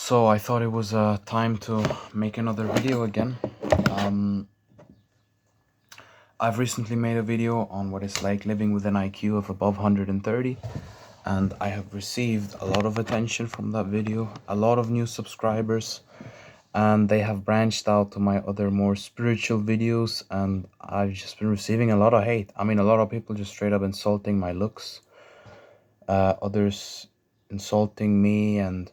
So I thought it was time to make another video again. Um, I've recently made a video on what it's like living with an IQ of above 130, and I have received a lot of attention from that video, a lot of new subscribers, and they have branched out to my other more spiritual videos, and I've just been receiving a lot of hate. I mean, a lot of people just straight up insulting my looks, others insulting me, and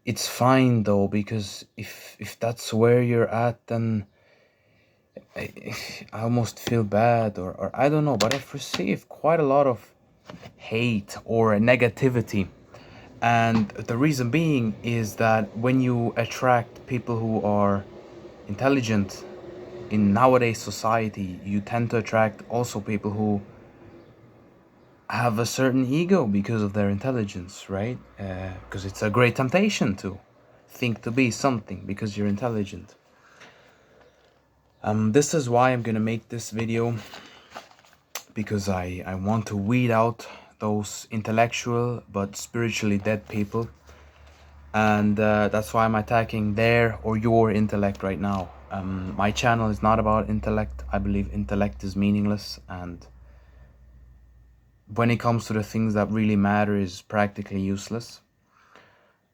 it's fine though, because if that's where you're at, then I, I almost feel bad, or I don't know, but I've received quite a lot of hate or negativity. And the reason being is that when you attract people who are intelligent in nowadays society, you tend to attract also people who have a certain ego because of their intelligence, right? Because it's a great temptation to think to be something because you're intelligent. This is why I'm gonna make this video, because I want to weed out those intellectual but spiritually dead people, and that's why I'm attacking their or your intellect right now. My channel is not about intellect. I believe intellect is meaningless, and when it comes to the things that really matter is practically useless.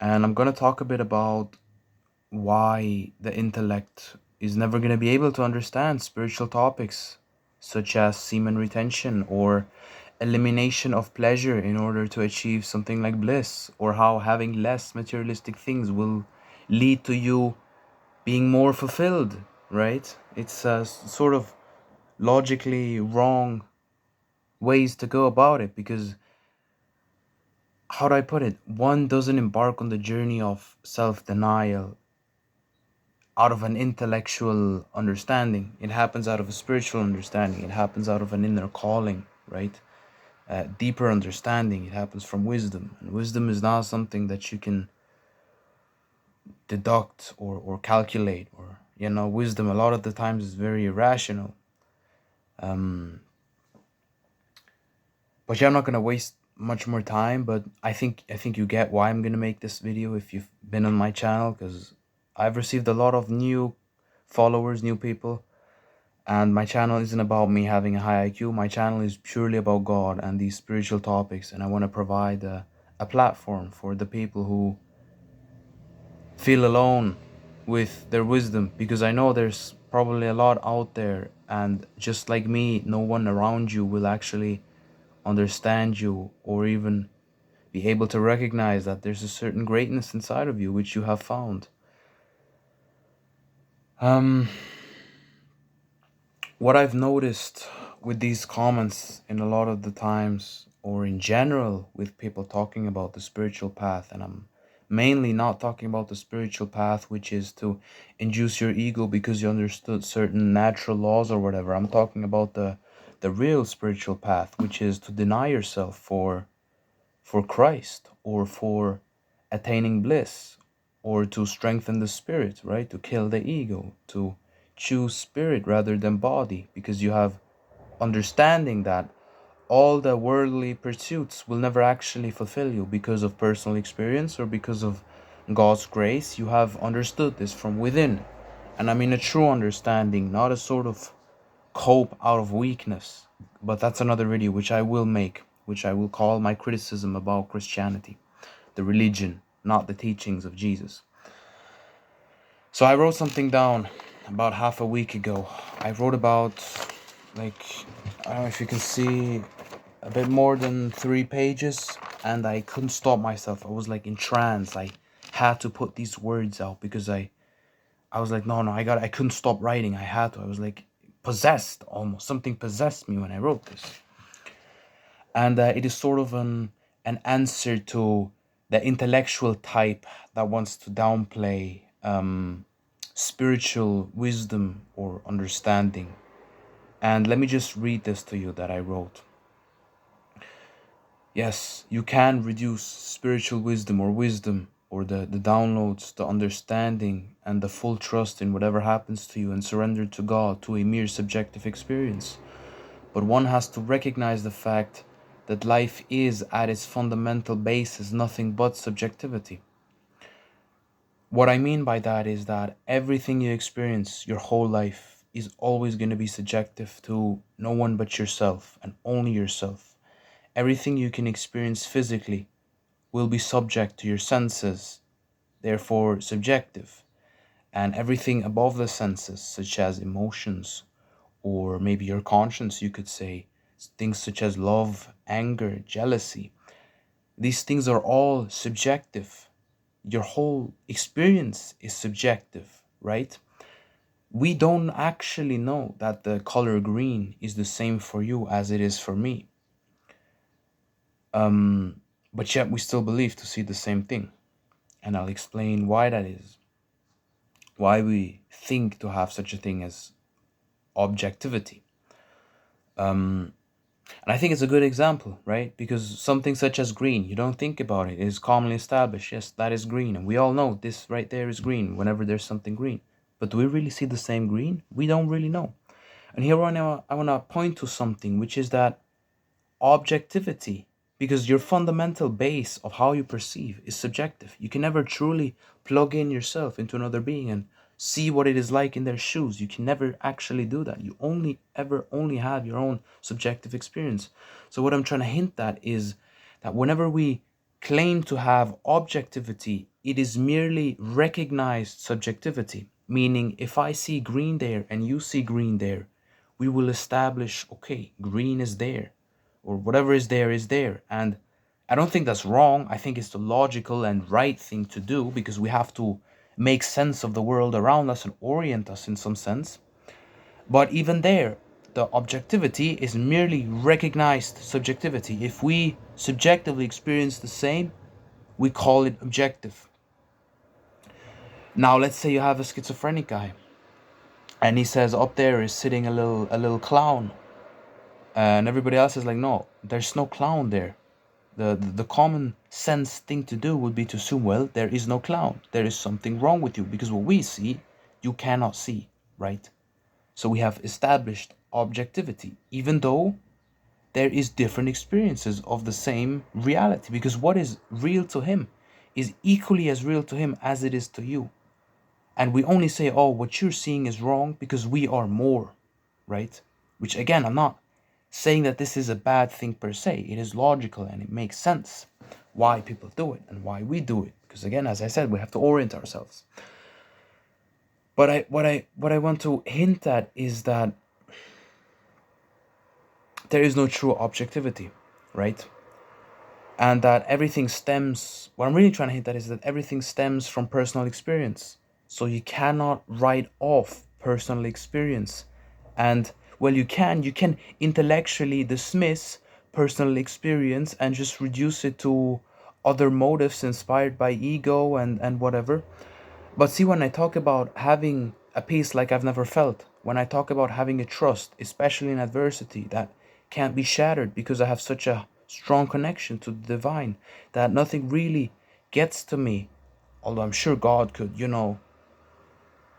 And I'm gonna talk a bit about why the intellect is never going to be able to understand spiritual topics such as semen retention or elimination of pleasure in order to achieve something like bliss, or how having less materialistic things will lead to you being more fulfilled, right? It's sort of logically wrong ways to go about it, because how do I put it? One doesn't embark on the journey of self-denial out of an intellectual understanding. It happens out of a spiritual understanding. It happens out of an inner calling, right? Deeper understanding. It happens from wisdom. And wisdom is not something that you can deduct or calculate. Or, wisdom a lot of the times is very irrational. But yeah, I'm not going to waste much more time, but I think you get why I'm going to make this video if you've been on my channel, because I've received a lot of new followers, new people. And my channel isn't about me having a high IQ. My channel is purely about God and these spiritual topics. And I want to provide a platform for the people who feel alone with their wisdom. Because I know there's probably a lot out there. And just like me, no one around you will actually understand you or even be able to recognize that there's a certain greatness inside of you which you have found. What I've noticed with these comments in a lot of the times, or in general with people talking about the spiritual path, and I'm mainly not talking about the spiritual path which is to induce your ego because you understood certain natural laws or whatever. I'm talking about the real spiritual path, which is to deny yourself for Christ, or for attaining bliss, or to strengthen the spirit, right? To kill the ego, to choose spirit rather than body, because you have understanding that all the worldly pursuits will never actually fulfill you because of personal experience or because of God's grace. You have understood this from within. And I mean a true understanding, not a sort of cope out of weakness. But that's another video which I will make, which I will call my criticism about Christianity, the religion, not the teachings of Jesus. So I wrote something down about half a week ago. I wrote about, like, I don't know if you can see, a bit more than 3 pages, and I couldn't stop myself. I was like in trance. I had to put these words out because I was like, no, I couldn't stop writing. I had to. I was like possessed almost. Something possessed me when I wrote this. And it is sort of an answer to the intellectual type that wants to downplay spiritual wisdom or understanding. And let me just read this to you that I wrote. Yes, you can reduce spiritual wisdom or the downloads, the understanding, and the full trust in whatever happens to you and surrender to God to a mere subjective experience. But one has to recognize the fact that life is, at its fundamental basis, nothing but subjectivity. What I mean by that is that everything you experience your whole life is always going to be subjective to no one but yourself and only yourself. Everything you can experience physically will be subject to your senses, therefore subjective. And everything above the senses, such as emotions, or maybe your conscience, you could say, things such as love, anger, jealousy, these things are all subjective. Your whole experience is subjective, right? We don't actually know that the color green is the same for you as it is for me. But yet we still believe to see the same thing. And I'll explain why that is. Why we think to have such a thing as objectivity. And I think it's a good example, right? Because something such as green, you don't think about it. It is commonly established. Yes, that is green. And we all know this right there is green whenever there's something green. But do we really see the same green? We don't really know. And here I want to point to something, which is that objectivity, because your fundamental base of how you perceive is subjective. You can never truly plug in yourself into another being and see what it is like in their shoes. You can never actually do that. You only have your own subjective experience. So what I'm trying to hint at is that whenever we claim to have objectivity, it is merely recognized subjectivity. Meaning, if I see green there and you see green there, we will establish, okay, green is there, or whatever is there is there. And I don't think that's wrong. I think it's the logical and right thing to do, because we have to make sense of the world around us and orient us in some sense. But even there, the objectivity is merely recognized subjectivity. If we subjectively experience the same, we call it objective. Now let's say you have a schizophrenic guy and he says up there is sitting a little clown, and everybody else is like, no, there's no clown there. The common sense thing to do would be to assume, well, there is no clown, there is something wrong with you, because what we see you cannot see, right? So we have established objectivity, even though there is different experiences of the same reality, because what is real to him is equally as real to him as it is to you. And we only say, oh, what you're seeing is wrong because we are more, right? Which, again, I'm not saying that this is a bad thing per se. It is logical and it makes sense why people do it and why we do it, because, again, as I said, we have to orient ourselves. But what I want to hint at is that there is no true objectivity, right? And that everything stems, what I'm really trying to hint at is that everything stems from personal experience. So you cannot write off personal experience. And well, you can intellectually dismiss personal experience and just reduce it to other motives inspired by ego and whatever. But see, when I talk about having a peace like I've never felt, when I talk about having a trust, especially in adversity, that can't be shattered because I have such a strong connection to the divine that nothing really gets to me, although I'm sure God could,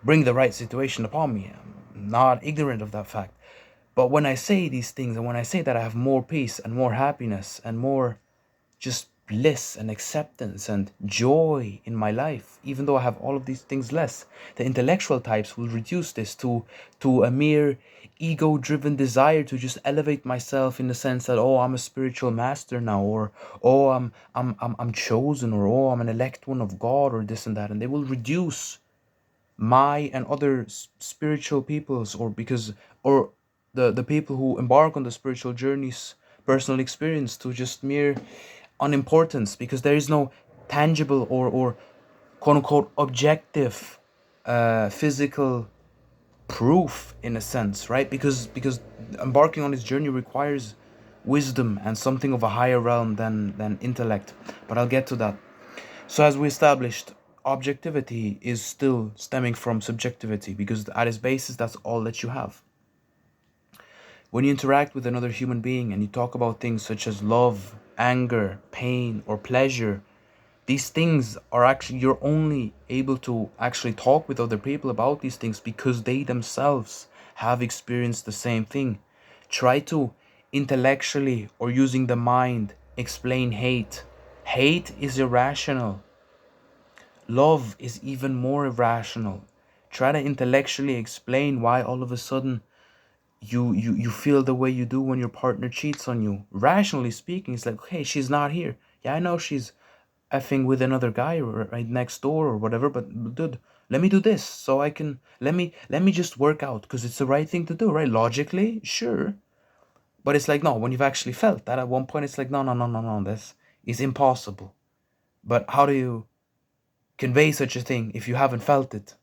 bring the right situation upon me. I'm not ignorant of that fact. But when I say these things and when I say that I have more peace and more happiness and more just bliss and acceptance and joy in my life, even though I have all of these things less, the intellectual types will reduce this to a mere ego-driven desire to just elevate myself in the sense that, oh, I'm a spiritual master now, or oh, I'm chosen, or oh, I'm an elect one of God, or this and that, and they will reduce my and other spiritual peoples, or the people who embark on the spiritual journeys personal experience to just mere unimportance, because there is no tangible or quote unquote objective physical proof in a sense, right? Because embarking on this journey requires wisdom and something of a higher realm than intellect, but I'll get to that. So, as we established, objectivity is still stemming from subjectivity, because at its basis, that's all that you have. When you interact with another human being and you talk about things such as love, anger, pain, or pleasure, these things are actually, you're only able to actually talk with other people about these things because they themselves have experienced the same thing. Try to intellectually or using the mind explain hate. Hate is irrational. Love is even more irrational. Try to intellectually explain why all of a sudden you feel the way you do when your partner cheats on you. Rationally speaking, it's like, hey, she's not here. Yeah, I know she's effing with another guy right next door or whatever, but dude, let me do this so I can let me just work out because it's the right thing to do, right? Logically, sure. But it's like, no, when you've actually felt that at one point, it's like, no, no, no, no, no, this is impossible. But how do you convey such a thing if you haven't felt it?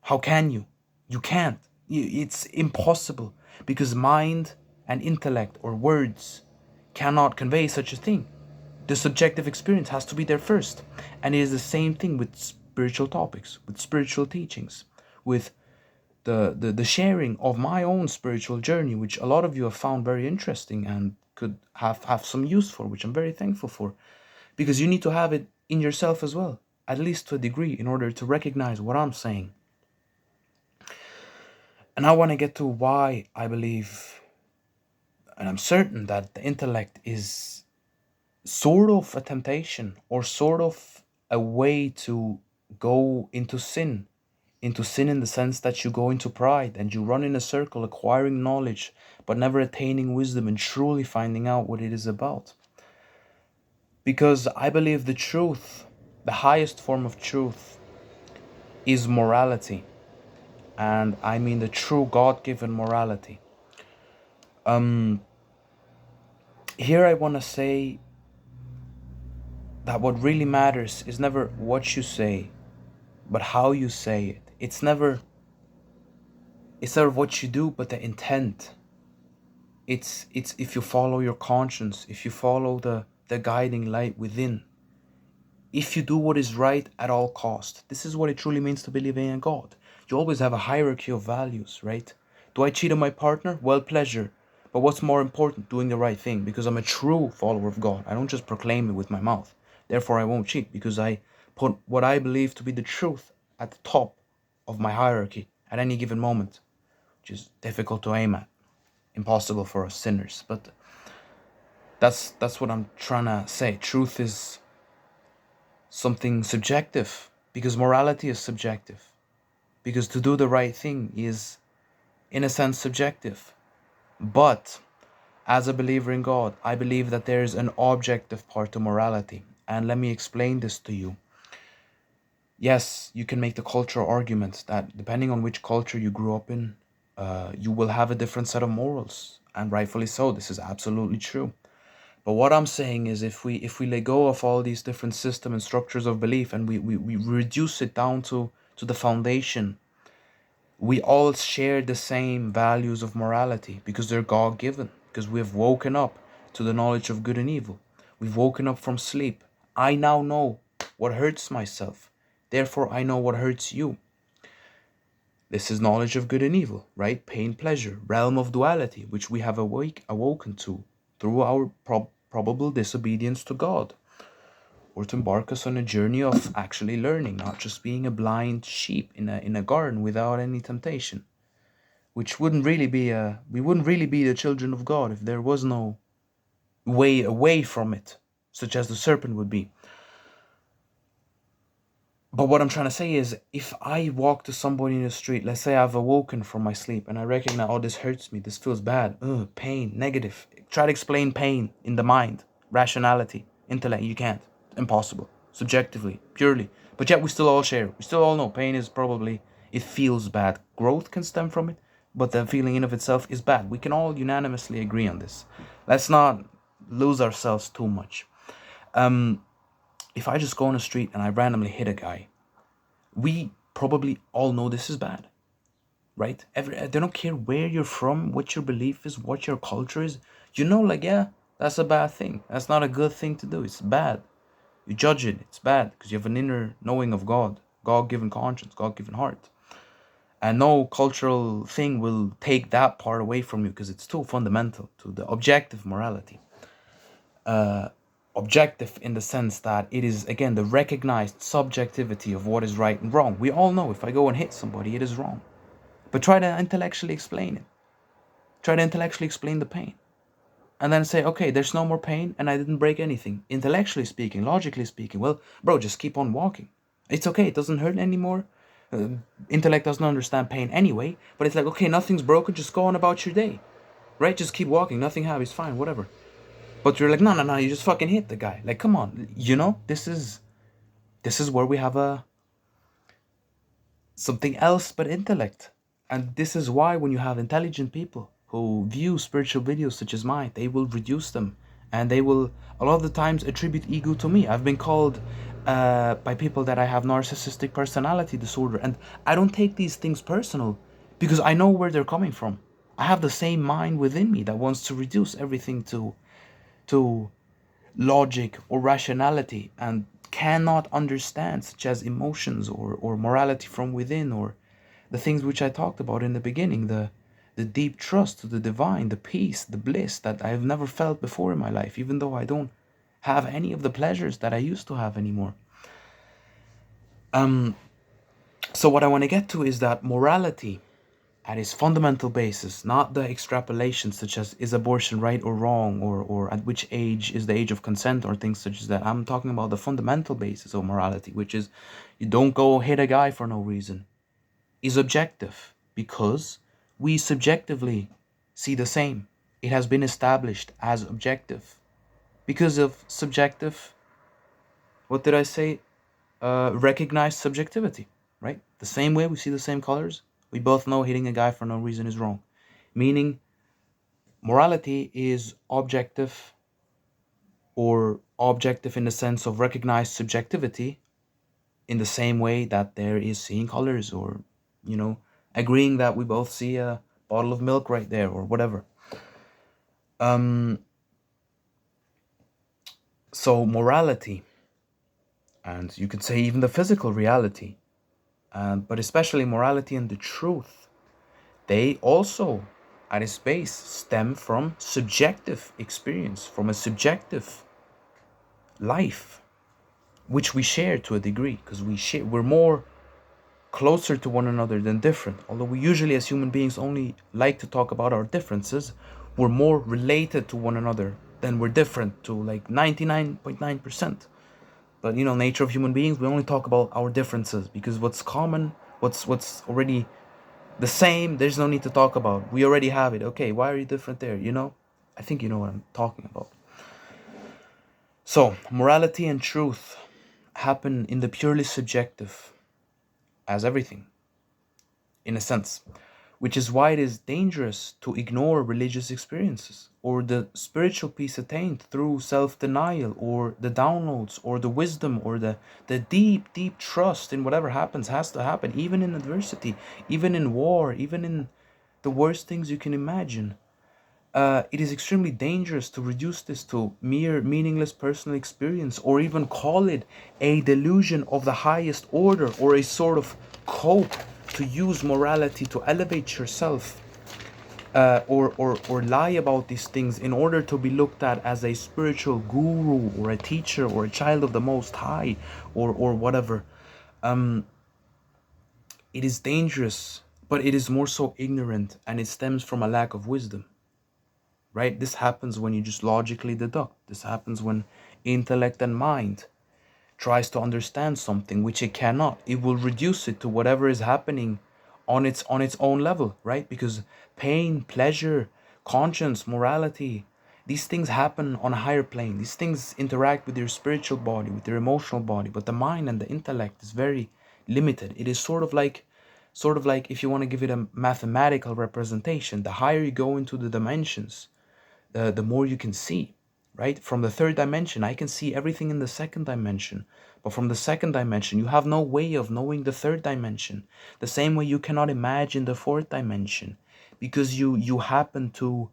How can you? You can't. It's impossible because mind and intellect or words cannot convey such a thing. The subjective experience has to be there first. And it is the same thing with spiritual topics, with spiritual teachings, with the sharing of my own spiritual journey, which a lot of you have found very interesting and could have some use for, which I'm very thankful for. Because you need to have it in yourself as well, at least to a degree, in order to recognize what I'm saying. And I want to get to why I believe, and I'm certain that the intellect is sort of a temptation or sort of a way to go into sin in the sense that you go into pride and you run in a circle acquiring knowledge but never attaining wisdom and truly finding out what it is about. Because I believe the truth, the highest form of truth, is morality. And I mean the true God-given morality. Here I want to say that what really matters is never what you say, but how you say it. It's never what you do, but the intent. It's if you follow your conscience, if you follow the guiding light within, if you do what is right at all cost. This is what it truly means to believe in God. You always have a hierarchy of values, right? Do I cheat on my partner? Well, pleasure. But what's more important? Doing the right thing, because I'm a true follower of God. I don't just proclaim it with my mouth. Therefore, I won't cheat because I put what I believe to be the truth at the top of my hierarchy at any given moment, which is difficult to aim at, impossible for us sinners. But that's what I'm trying to say. Truth is something subjective because morality is subjective. Because to do the right thing is, in a sense, subjective. But as a believer in God, I believe that there is an objective part to morality. And let me explain this to you. Yes, you can make the cultural argument that depending on which culture you grew up in, you will have a different set of morals. And rightfully so, this is absolutely true. But what I'm saying is if we let go of all these different systems and structures of belief and we reduce it down to the foundation, we all share the same values of morality because they're God given, because we have woken up to the knowledge of good and evil. We've woken up from sleep. I now know what hurts myself. Therefore, I know what hurts you. This is knowledge of good and evil, right? Pain, pleasure, realm of duality, which we have awoken to through our probable disobedience to God, or to embark us on a journey of actually learning, not just being a blind sheep in a garden without any temptation, which we wouldn't really be the children of God if there was no way away from it, such as the serpent would be. But what I'm trying to say is, if I walk to somebody in the street, let's say I've awoken from my sleep and I recognize, oh, this hurts me, this feels bad, pain, negative. Try to explain pain in the mind, rationality, intellect. You can't. Impossible. Subjectively, purely. But yet we still all share. We still all know pain is probably, it feels bad. Growth can stem from it, but the feeling in of itself is bad. We can all unanimously agree on this. Let's not lose ourselves too much. If I just go on the street and I randomly hit a guy, we probably all know this is bad, right? They don't care where you're from, what your belief is, what your culture is. You know, like, yeah, that's a bad thing. That's not a good thing to do. It's bad. You judge it. It's bad because you have an inner knowing of God, God-given conscience, God-given heart. And no cultural thing will take that part away from you because it's too fundamental to the objective morality. Objective in the sense that it is, again, the recognized subjectivity of what is right and wrong. We all know if I go and hit somebody, it is wrong. But try to intellectually explain it. Try to intellectually explain the pain. And then say, okay, there's no more pain and I didn't break anything. Intellectually speaking, logically speaking, well, bro, just keep on walking. It's okay, it doesn't hurt anymore. uh, Intellect doesn't understand pain anyway, but it's like, okay, nothing's broken, just go on about your day, right? Just keep walking, nothing happens, fine, whatever. But you're like, no, no, no, you just fucking hit the guy. Like, come on, this is where we have a something else but intellect. And this is why when you have intelligent people who view spiritual videos such as mine, they will reduce them, and they will a lot of the times attribute ego to me. I've been called by people that I have narcissistic personality disorder, and I don't take these things personal because I know where they're coming from. I have the same mind within me that wants to reduce everything to logic or rationality, and cannot understand such as emotions or morality from within, or the things which I talked about in the beginning, the deep trust to the divine, the peace, the bliss that I've never felt before in my life, even though I don't have any of the pleasures that I used to have anymore. So what I want to get to is that morality at its fundamental basis, not the extrapolations such as is abortion right or wrong, or at which age is the age of consent, or things such as that. I'm talking about the fundamental basis of morality, which is you don't go hit a guy for no reason, is objective because we subjectively see the same. It has been established as objective. Because of subjective, what did I say? Recognized subjectivity, right? The same way we see the same colors, we both know hitting a guy for no reason is wrong. Meaning, morality is objective, or objective in the sense of recognized subjectivity, in the same way that there is seeing colors, or, you know, agreeing that we both see a bottle of milk right there, or whatever. Um, so, morality, and you could say even the physical reality, but especially morality and the truth, they also, at its base, stem from subjective experience, from a subjective life, which we share to a degree, because we're more closer to one another than different. Although we usually, as human beings, only like to talk about our differences, we're more related to one another than we're different to like 99.9%. But nature of human beings, we only talk about our differences because what's common, what's already the same, there's no need to talk about. We already have it. Okay, why are you different there? I think you know what I'm talking about. So, morality and truth happen in the purely subjective, as everything, in a sense, which is why it is dangerous to ignore religious experiences or the spiritual peace attained through self denial, or the downloads, or the wisdom, or the deep, deep trust in whatever happens has to happen, even in adversity, even in war, even in the worst things you can imagine. It is extremely dangerous to reduce this to mere meaningless personal experience, or even call it a delusion of the highest order, or a sort of cope to use morality to elevate yourself, or lie about these things in order to be looked at as a spiritual guru, or a teacher, or a child of the Most High, or whatever. It is dangerous, but it is more so ignorant, and it stems from a lack of wisdom. Right? This happens when you just logically deduct. This happens when intellect and mind tries to understand something which it cannot. It will reduce it to whatever is happening on its own level, right? Because pain, pleasure, conscience, morality, these things happen on a higher plane. These things interact with your spiritual body, with your emotional body, but the mind and the intellect is very limited. It is sort of like if you want to give it a mathematical representation, the higher you go into the dimensions, the more you can see, right? From the third dimension, I can see everything in the second dimension. But from the second dimension, you have no way of knowing the third dimension. The same way you cannot imagine the fourth dimension, because you happen to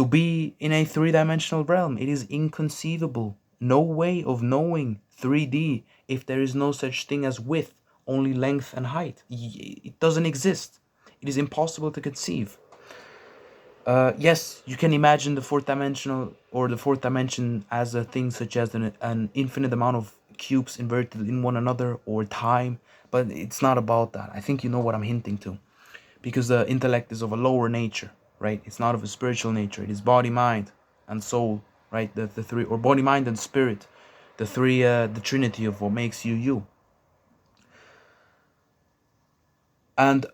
be in a three-dimensional realm. It is inconceivable. No way of knowing 3D if there is no such thing as width, only length and height. It doesn't exist. It is impossible to conceive. Yes, you can imagine the fourth dimensional, or the fourth dimension, as a thing such as an infinite amount of cubes inverted in one another, or time, but it's not about that. I think you know what I'm hinting to, because the intellect is of a lower nature, right? It's not of a spiritual nature. It is body, mind, and soul, right? The three, or body, mind, and spirit, the three, the trinity of what makes you you. And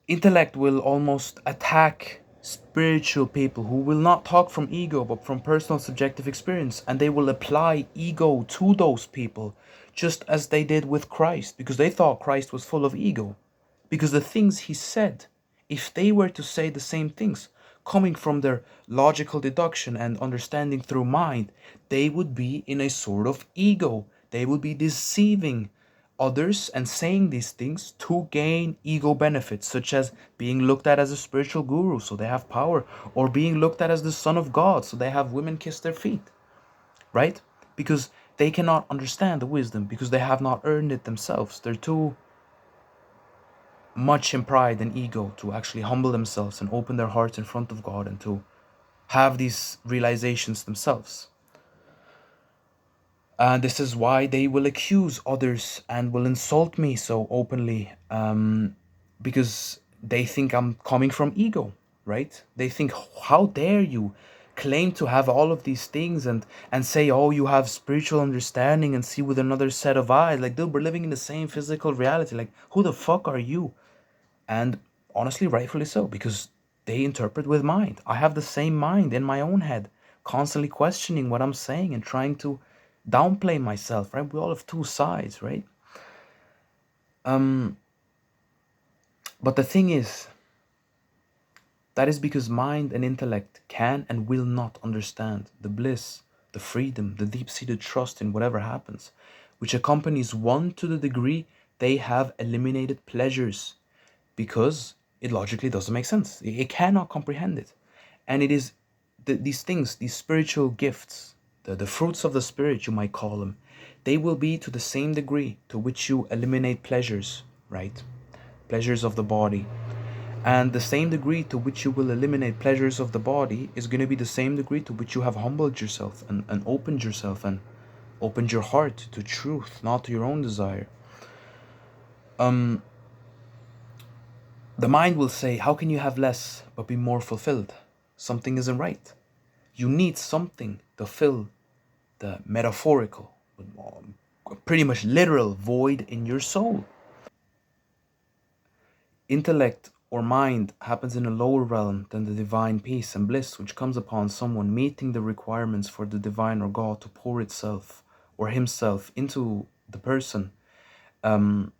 intellect will almost attack spiritual people who will not talk from ego but from personal subjective experience, and they will apply ego to those people just as they did with Christ, because they thought Christ was full of ego. Because the things he said, if they were to say the same things coming from their logical deduction and understanding through mind, they would be in a sort of ego. They would be deceiving others and saying these things to gain ego benefits, such as being looked at as a spiritual guru, so they have power, or being looked at as the son of God, so they have women kiss their feet, right? Because they cannot understand the wisdom, because they have not earned it themselves. They're too much in pride and ego to actually humble themselves and open their hearts in front of God and to have these realizations themselves. And this is why they will accuse others and will insult me so openly, because they think I'm coming from ego, right? They think, how dare you claim to have all of these things and say, oh, you have spiritual understanding and see with another set of eyes. Like, dude, we're living in the same physical reality. Like, who the fuck are you? And honestly, rightfully so, because they interpret with mind. I have the same mind in my own head, constantly questioning what I'm saying and trying to downplay myself, right? We all have two sides, right? Um, but the thing is, that is because mind and intellect can and will not understand the bliss, the freedom, the deep seated trust in whatever happens, which accompanies one to the degree they have eliminated pleasures, because it logically doesn't make sense. It cannot comprehend it. And it is these things, these spiritual gifts, the fruits of the spirit, you might call them, they will be to the same degree to which you eliminate pleasures, right? Pleasures of the body. And the same degree to which you will eliminate pleasures of the body is going to be the same degree to which you have humbled yourself and opened yourself and opened your heart to truth, not to your own desire. Um, The mind will say, how can you have less but be more fulfilled? Something isn't right. You need something to fill the metaphorical, pretty much literal void in your soul. Intellect or mind happens in a lower realm than the divine peace and bliss which comes upon someone meeting the requirements for the divine or God to pour itself or himself into the person. Um,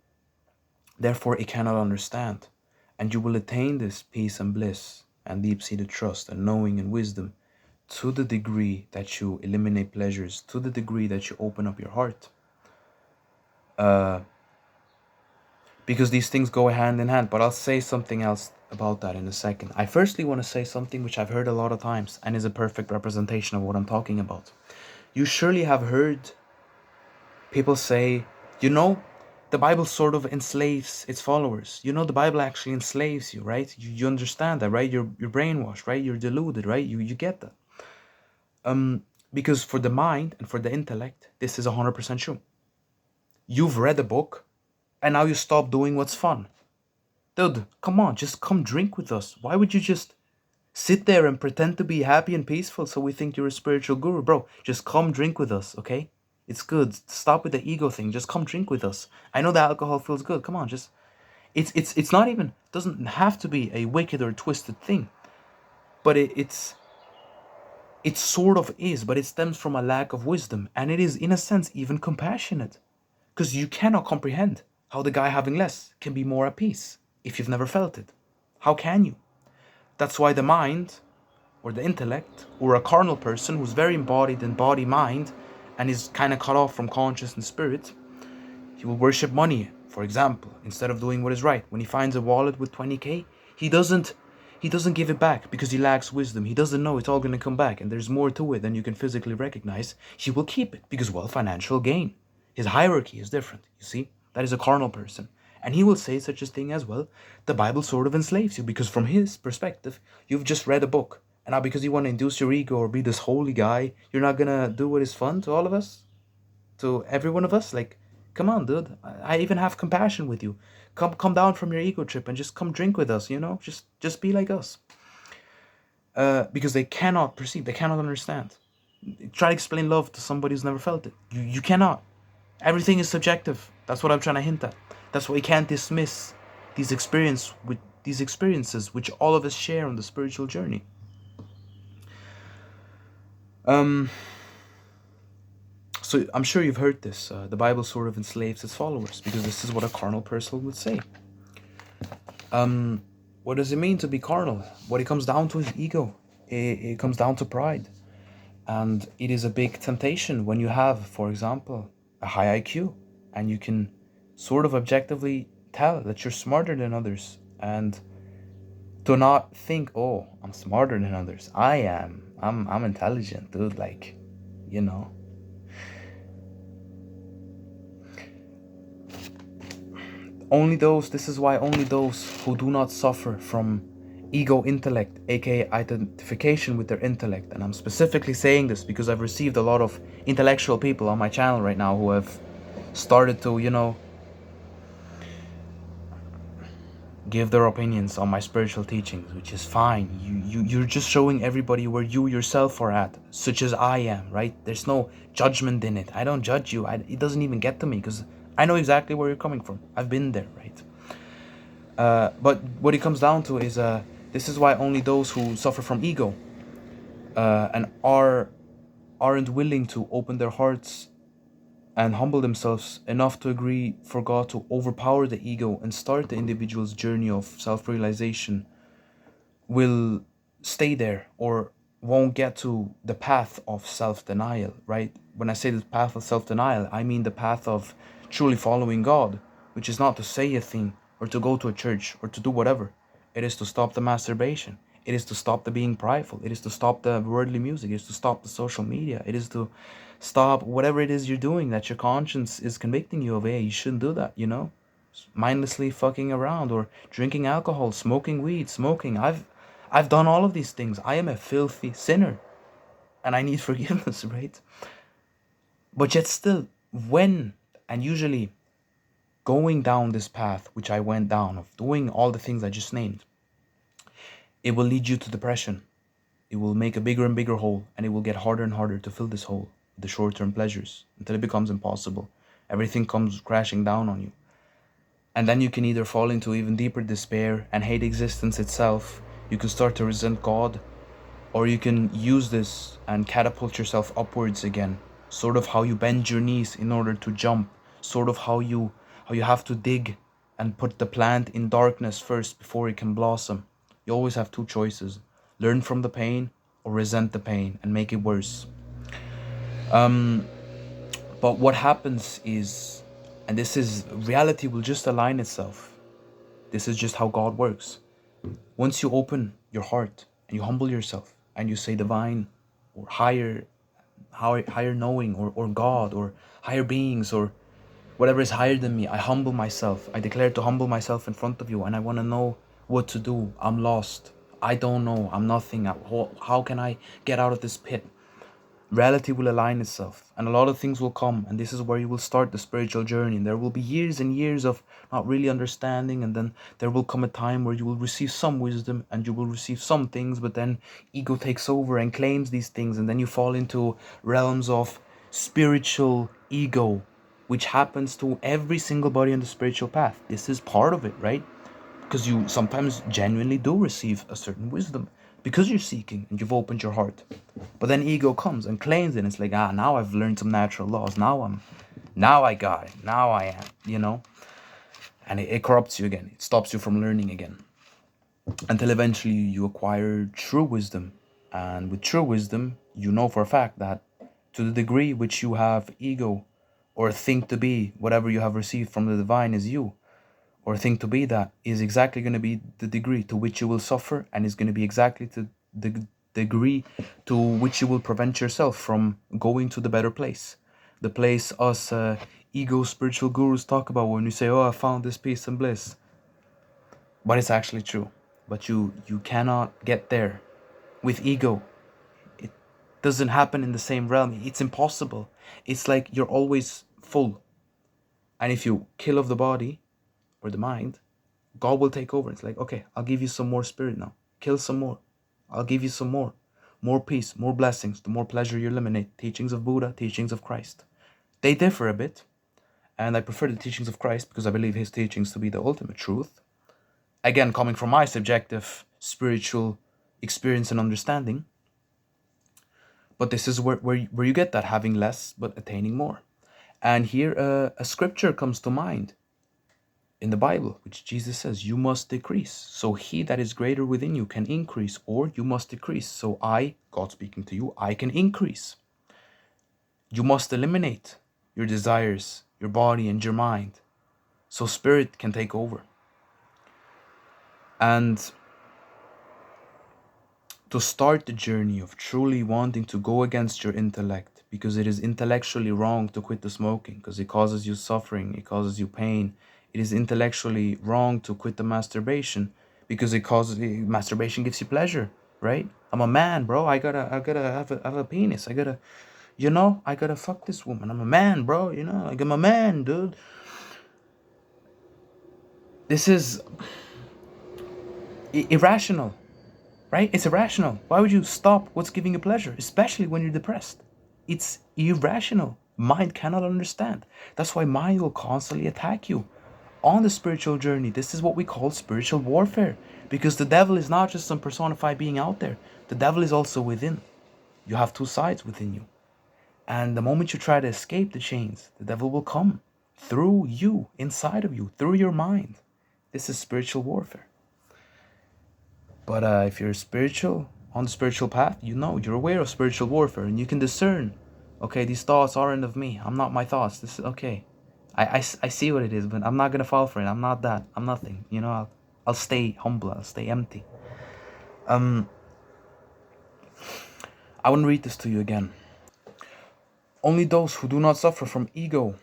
Therefore, it cannot understand. And you will attain this peace and bliss and deep seated trust and knowing and wisdom to the degree that you eliminate pleasures, to the degree that you open up your heart. Uh, because these things go hand in hand. But I'll say something else about that in a second. I firstly want to say something which I've heard a lot of times and is a perfect representation of what I'm talking about. You surely have heard people say, you know, the Bible sort of enslaves its followers. You know, the Bible actually enslaves you, right? You understand that, right? You're brainwashed, right? You're deluded, right? You get that. Because for the mind and for the intellect, this is 100% true. You've read a book and now you stop doing what's fun. Dude, come on, just come drink with us. Why would you just sit there and pretend to be happy and peaceful so we think you're a spiritual guru? Bro, just come drink with us, okay? It's good. Stop with the ego thing. Just come drink with us. I know that alcohol feels good. Come on, just it's not even, doesn't have to be a wicked or twisted thing. But it sort of is, but it stems from a lack of wisdom, and it is in a sense even compassionate. Because you cannot comprehend how the guy having less can be more at peace if you've never felt it. How can you? That's why the mind or the intellect or a carnal person who's very embodied in body mind and is kind of cut off from conscious and spirit, he will worship money, for example, instead of doing what is right. When he finds a wallet with 20k, he doesn't he doesn't give it back because he lacks wisdom. He doesn't know it's all going to come back and there's more to it than you can physically recognize. He will keep it because, well, financial gain. His hierarchy is different, you see? That is a carnal person. And he will say such a thing as, well, the Bible sort of enslaves you because from his perspective, you've just read a book. And now because you want to induce your ego or be this holy guy, you're not going to do what is fun to all of us? To every one of us? Like, come on, dude. I even have compassion with you. Come down from your ego trip and just come drink with us, you know? Just be like us. Because they cannot perceive, they cannot understand. Try to explain love to somebody who's never felt it. You cannot. Everything is subjective. That's what I'm trying to hint at. That's why you can't dismiss these experiences which all of us share on the spiritual journey. Um, so I'm sure you've heard this. The Bible sort of enslaves its followers because this is what a carnal person would say. What does it mean to be carnal? What it comes down to is ego. It comes down to pride. And it is a big temptation when you have, for example, a high IQ and you can sort of objectively tell that you're smarter than others, and to not think, oh, I'm smarter than others. I'm intelligent, dude. Like, you know. This is why only those who do not suffer from ego intellect, aka identification with their intellect, and I'm specifically saying this because I've received a lot of intellectual people on my channel right now who have started to, give their opinions on my spiritual teachings, which is fine. You're just showing everybody where you yourself are at, such as I am, right? There's no judgment in it. I don't judge you. It doesn't even get to me because I know exactly where you're coming from. I've been there, right? But what it comes down to is this is why only those who suffer from ego and aren't willing to open their hearts and humble themselves enough to agree for God to overpower the ego and start the individual's journey of self-realization will stay there or won't get to the path of self-denial, right? When I say the path of self-denial, I mean the path of truly following God, which is not to say a thing or to go to a church or to do whatever. It is to stop the masturbation. It is to stop the being prideful. It is to stop the worldly music. It is to stop the social media. It is to stop whatever it is you're doing that your conscience is convicting you of. Hey, you shouldn't do that, mindlessly fucking around or drinking alcohol, smoking weed, smoking. I've done all of these things. I am a filthy sinner and I need forgiveness, right? But yet still, when and usually going down this path, which I went down of doing all the things I just named, it will lead you to depression. It will make a bigger and bigger hole, and it will get harder and harder to fill this hole with the short-term pleasures until it becomes impossible. Everything comes crashing down on you. And then you can either fall into even deeper despair and hate existence itself. You can start to resent God, or you can use this and catapult yourself upwards again. Sort of how you bend your knees in order to jump. Sort of how you have to dig and put the plant in darkness first before it can blossom. You always have two choices. Learn from the pain or resent the pain and make it worse. But what happens is, and this is, reality will just align itself. This is just how God works. Once you open your heart and you humble yourself and you say divine or higher knowing or God or higher beings or whatever is higher than me, I humble myself. I declare to humble myself in front of you, and I want to know what to do. I'm lost. I don't know. I'm nothing. How can I get out of this pit? Reality will align itself and a lot of things will come, and this is where you will start the spiritual journey, and there will be years and years of not really understanding, and then there will come a time where you will receive some wisdom and you will receive some things, but then ego takes over and claims these things, and then you fall into realms of spiritual ego, which happens to every single body on the spiritual path. This is part of it, right? Because you sometimes genuinely do receive a certain wisdom because you're seeking and you've opened your heart. But then ego comes and claims it, and it's like, now I've learned some natural laws. Now I got it. Now I am. And it corrupts you again. It stops you from learning again. Until eventually you acquire true wisdom. And with true wisdom, you know for a fact that to the degree which you have ego or think to be whatever you have received from the divine is you, or think to be that, is exactly going to be the degree to which you will suffer, and is going to be exactly to the degree to which you will prevent yourself from going to the better place. The place us ego spiritual gurus talk about when you say, oh, I found this peace and bliss. But it's actually true. But you cannot get there with ego. It doesn't happen in the same realm. It's impossible. It's like you're always full. And if you kill off the body or the mind, God will take over. It's like, okay, I'll give you some more spirit now. Kill some more. I'll give you some more. More peace, more blessings, the more pleasure you eliminate. Teachings of Buddha, teachings of Christ. They differ a bit. And I prefer the teachings of Christ because I believe his teachings to be the ultimate truth. Again, coming from my subjective spiritual experience and understanding. But this is where you get that, having less but attaining more. And here a scripture comes to mind in the Bible, which Jesus says, you must decrease, so he that is greater within you can increase, or you must decrease, so I, God speaking to you, I can increase. You must eliminate your desires, your body, and your mind, so spirit can take over. And to start the journey of truly wanting to go against your intellect, because it is intellectually wrong to quit the smoking, because it causes you suffering, it causes you pain. It is intellectually wrong to quit the masturbation, because masturbation gives you pleasure, right? I'm a man, bro. I gotta have a penis. I gotta fuck this woman. I'm a man, bro. Like I'm a man, dude. This is irrational. Right? It's irrational. Why would you stop what's giving you pleasure, especially when you're depressed? It's irrational. Mind cannot understand. That's why mind will constantly attack you. On the spiritual journey, this is what we call spiritual warfare, because the devil is not just some personified being out there. The devil is also within. You have two sides within you. And the moment you try to escape the chains, the devil will come through you, inside of you, through your mind. This is spiritual warfare. But if you're spiritual, on the spiritual path, you're aware of spiritual warfare, and you can discern, okay, these thoughts aren't of me. I'm not my thoughts. This is okay. I see what it is, but I'm not going to fall for it. I'm not that. I'm nothing. I'll stay humble. I'll stay empty. I want to read this to you again. Only those who do not suffer from ego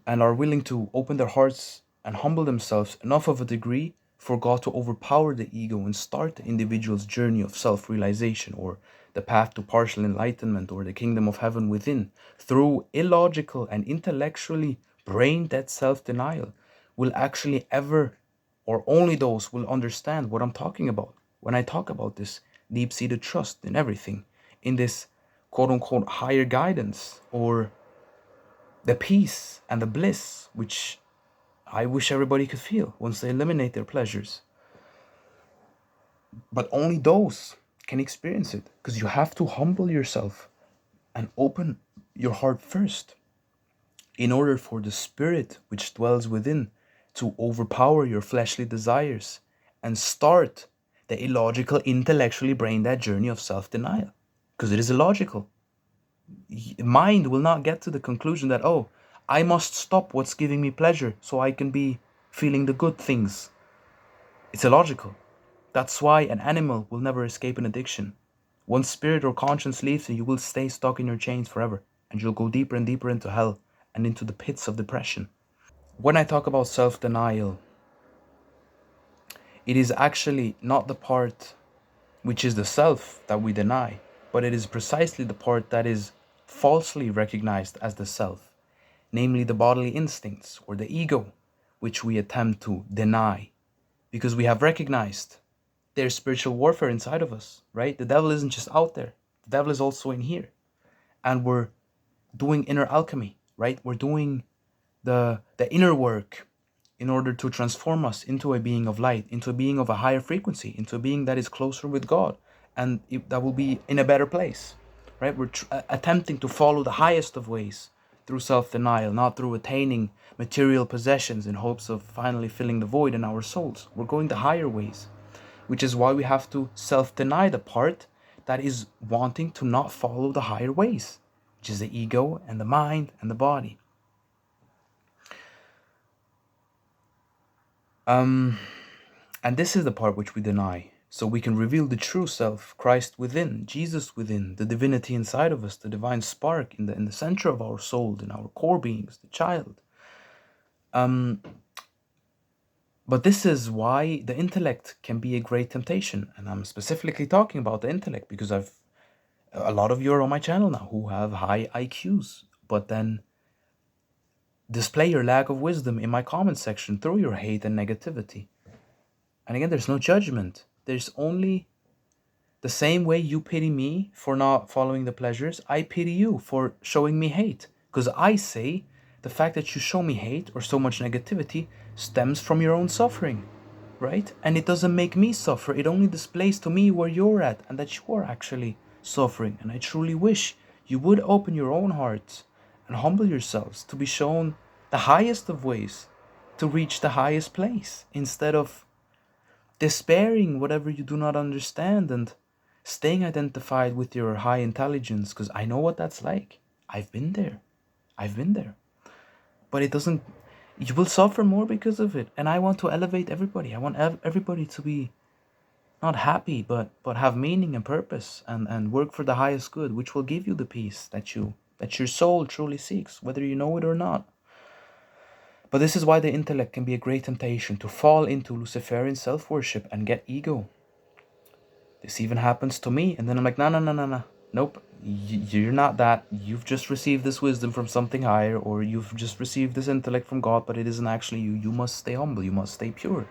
and are willing to open their hearts and humble themselves enough of a degree for God to overpower the ego and start the individual's journey of self-realization, or the path to partial enlightenment, or the kingdom of heaven within, through illogical and intellectually brain-dead self-denial, will actually ever, or only those will understand what I'm talking about when I talk about this deep-seated trust in everything, in this quote-unquote higher guidance, or the peace and the bliss which I wish everybody could feel once they eliminate their pleasures. But only those can experience it, because you have to humble yourself and open your heart first in order for the spirit which dwells within to overpower your fleshly desires and start the illogical, intellectually brain dead journey of self-denial, because it is illogical. Mind will not get to the conclusion that, oh, I must stop what's giving me pleasure so I can be feeling the good things. It's illogical. That's why an animal will never escape an addiction. Once spirit or conscience leaves you, you will stay stuck in your chains forever, and you'll go deeper and deeper into hell and into the pits of depression. When I talk about self-denial, it is actually not the part which is the self that we deny, but it is precisely the part that is falsely recognized as the self, namely the bodily instincts or the ego, which we attempt to deny, because we have recognized there's spiritual warfare inside of us, right? The devil isn't just out there, the devil is also in here. And we're doing inner alchemy, right? We're doing the inner work in order to transform us into a being of light, into a being of a higher frequency, into a being that is closer with God, and that will be in a better place, right? We're attempting to follow the highest of ways through self-denial, not through attaining material possessions in hopes of finally filling the void in our souls. We're going the higher ways, which is why we have to self-deny the part that is wanting to not follow the higher ways, which is the ego and the mind and the body. And this is the part which we deny, so we can reveal the true self, Christ within, Jesus within, the divinity inside of us, the divine spark in the center of our soul, in our core beings, the child. But this is why the intellect can be a great temptation, and I'm specifically talking about the intellect because a lot of you are on my channel now who have high IQs, but then display your lack of wisdom in my comment section through your hate and negativity. And again, there's no judgment. There's only the same way you pity me for not following the pleasures, I pity you for showing me hate. Because I say the fact that you show me hate or so much negativity stems from your own suffering, right? And it doesn't make me suffer. It only displays to me where you're at and that you are actually suffering. And I truly wish you would open your own hearts and humble yourselves to be shown the highest of ways to reach the highest place instead of despairing whatever you do not understand and staying identified with your high intelligence, because I know what that's like. I've been there. I've been there. But it doesn't, you will suffer more because of it. And I want to elevate everybody. I want everybody to be not happy, but have meaning and purpose and work for the highest good, which will give you the peace that your soul truly seeks, whether you know it or not. But this is why the intellect can be a great temptation to fall into Luciferian self-worship and get ego. This even happens to me, and then I'm like, no, no, no, no, no. Nope, you're not that. You've just received this wisdom from something higher, or you've just received this intellect from God, but it isn't actually you. You must stay humble. You must stay pure.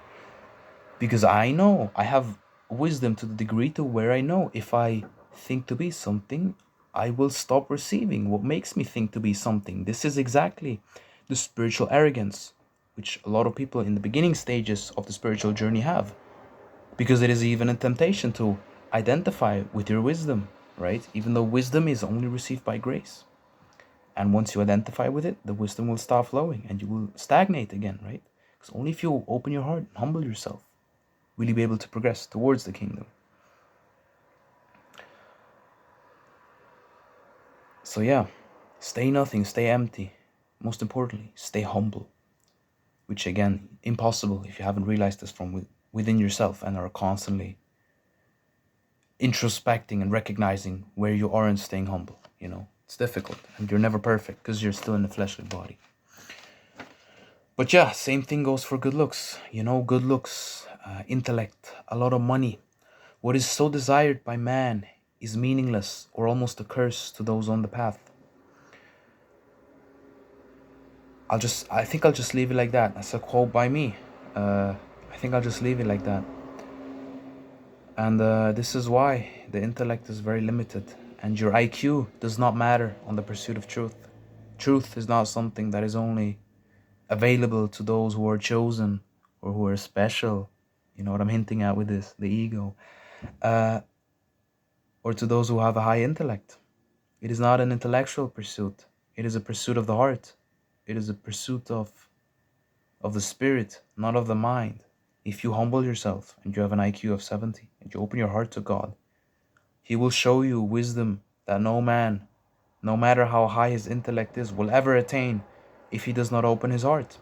Because I know, I have wisdom to the degree to where I know if I think to be something, I will stop receiving what makes me think to be something. This is exactly the spiritual arrogance, which a lot of people in the beginning stages of the spiritual journey have. Because it is even a temptation to identify with your wisdom, right? Even though wisdom is only received by grace. And once you identify with it, the wisdom will stop flowing and you will stagnate again, right? Because only if you open your heart and humble yourself will you be able to progress towards the kingdom. So yeah, stay nothing, stay empty. Most importantly, stay humble. Which again, impossible if you haven't realized this from within yourself and are constantly introspecting and recognizing where you are and staying humble. It's difficult and you're never perfect because you're still in a fleshly body. But yeah, same thing goes for good looks. Good looks, intellect, a lot of money. What is so desired by man is meaningless or almost a curse to those on the path. I think I'll just leave it like that. That's a quote by me. I think I'll just leave it like that. And this is why the intellect is very limited and your IQ does not matter on the pursuit of truth. Truth is not something that is only available to those who are chosen or who are special. You know what I'm hinting at with this, the ego. Or to those who have a high intellect. It is not an intellectual pursuit. It is a pursuit of the heart. It is a pursuit of the spirit, not of the mind. If you humble yourself and you have an IQ of 70 and you open your heart to God, He will show you wisdom that no man, no matter how high his intellect is, will ever attain if he does not open his heart.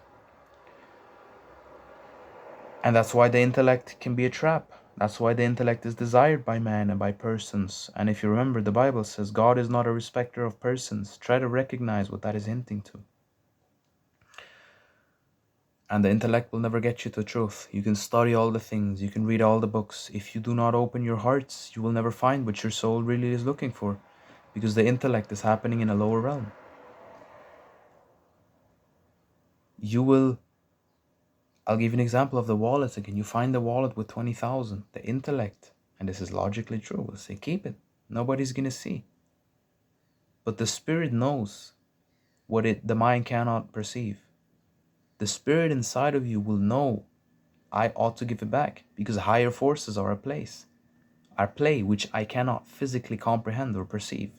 And that's why the intellect can be a trap. That's why the intellect is desired by man and by persons. And if you remember, the Bible says God is not a respecter of persons. Try to recognize what that is hinting to. And the intellect will never get you to truth. You can study all the things, you can read all the books. If you do not open your hearts, you will never find what your soul really is looking for, because the intellect is happening in a lower realm. I'll give you an example of the wallet again. You find the wallet with 20,000. The intellect, and this is logically true, will say, keep it. Nobody's going to see. But the spirit knows what the mind cannot perceive. The spirit inside of you will know, I ought to give it back, because higher forces are at play, which I cannot physically comprehend or perceive,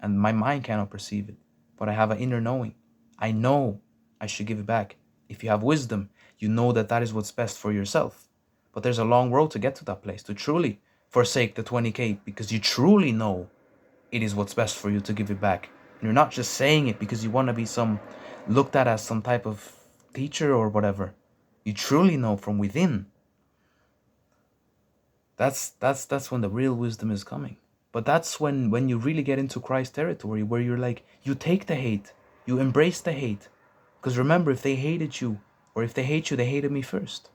and my mind cannot perceive it, but I have an inner knowing. I know I should give it back. If you have wisdom, you know that that is what's best for yourself. But there's a long road to get to that place, to truly forsake the 20K, because you truly know it is what's best for you to give it back. And you're not just saying it because you want to be looked at as some type of teacher or whatever. You truly know from within. That's when the real wisdom is coming. But that's when you really get into Christ territory, where you're like, you take the hate, you embrace the hate. Because remember, if they hated you, or if they hate you, they hated me first.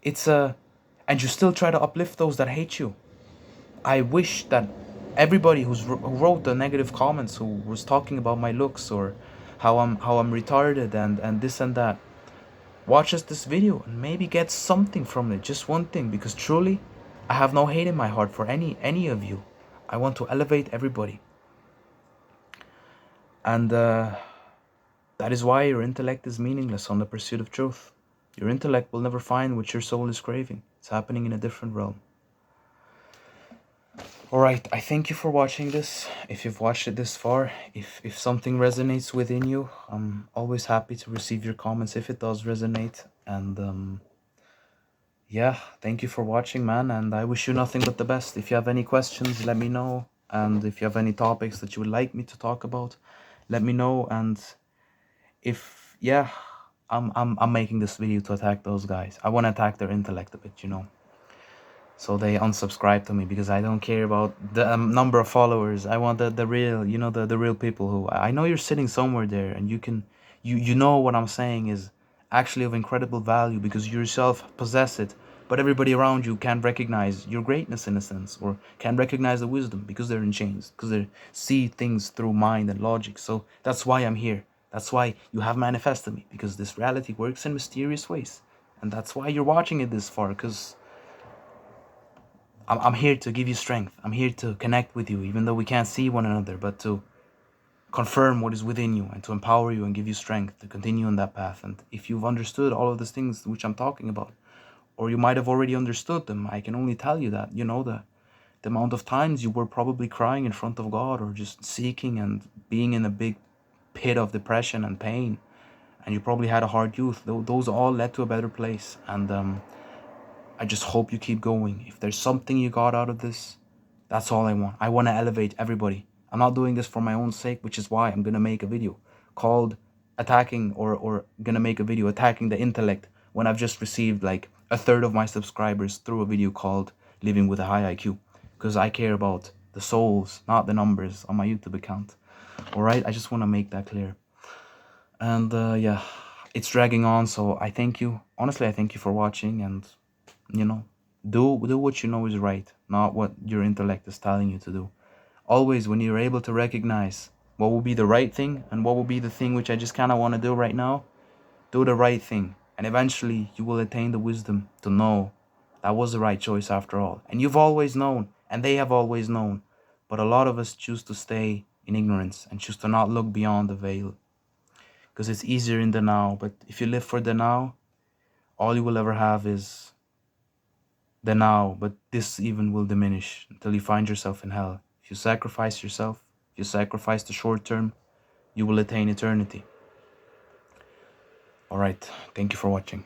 And you still try to uplift those that hate you. I wish that everybody who wrote the negative comments, who was talking about my looks or how I'm retarded and this and that, watches this video and maybe gets something from it, just one thing, because truly, I have no hate in my heart for any of you. I want to elevate everybody. And the That is why your intellect is meaningless on the pursuit of truth. Your intellect will never find what your soul is craving. It's happening in a different realm. Alright, I thank you for watching this. If you've watched it this far, if something resonates within you, I'm always happy to receive your comments if it does resonate. And yeah, thank you for watching, man, and I wish you nothing but the best. If you have any questions, let me know. And if you have any topics that you would like me to talk about, let me know. And if yeah, I'm making this video to attack those guys. I want to attack their intellect a bit, so they unsubscribe to me, because I don't care about the number of followers. I want the real, the real people who I know you're sitting somewhere there, and you know what I'm saying is actually of incredible value because you yourself possess it, but everybody around you can't recognize your greatness in a sense, or can't recognize the wisdom because they're in chains, because they see things through mind and logic. So that's why I'm here. That's why you have manifested me, because this reality works in mysterious ways, and that's why you're watching it this far, because I'm here to give you strength. I'm here to connect with you, even though we can't see one another, but to confirm what is within you and to empower you and give you strength to continue on that path. And if you've understood all of these things which I'm talking about, or you might have already understood them, I can only tell you that, the amount of times you were probably crying in front of God, or just seeking and being in a big pit of depression and pain, and you probably had a hard youth, those all led to a better place. And I just hope you keep going. If there's something you got out of this, that's all I want. I want to elevate everybody. I'm not doing this for my own sake, which is why I'm going to make a video called attacking, or going to make a video attacking the intellect, when I've just received like a third of my subscribers through a video called Living with a High IQ, because I care about the souls, not the numbers on my YouTube account. All right, I just want to make that clear. And yeah, it's dragging on, so I thank you. Honestly, I thank you for watching, and do what you know is right, not what your intellect is telling you to do. Always, when you're able to recognize what will be the right thing and what will be the thing which I just kind of want to do right now, do the right thing, and eventually you will attain the wisdom to know that was the right choice after all. And you've always known, and they have always known, but a lot of us choose to stay in ignorance and choose to not look beyond the veil, because it's easier in the now. But if you live for the now, all you will ever have is the now, but this even will diminish until you find yourself in hell. If you sacrifice yourself, if you sacrifice the short term, you will attain eternity. Alright, thank you for watching.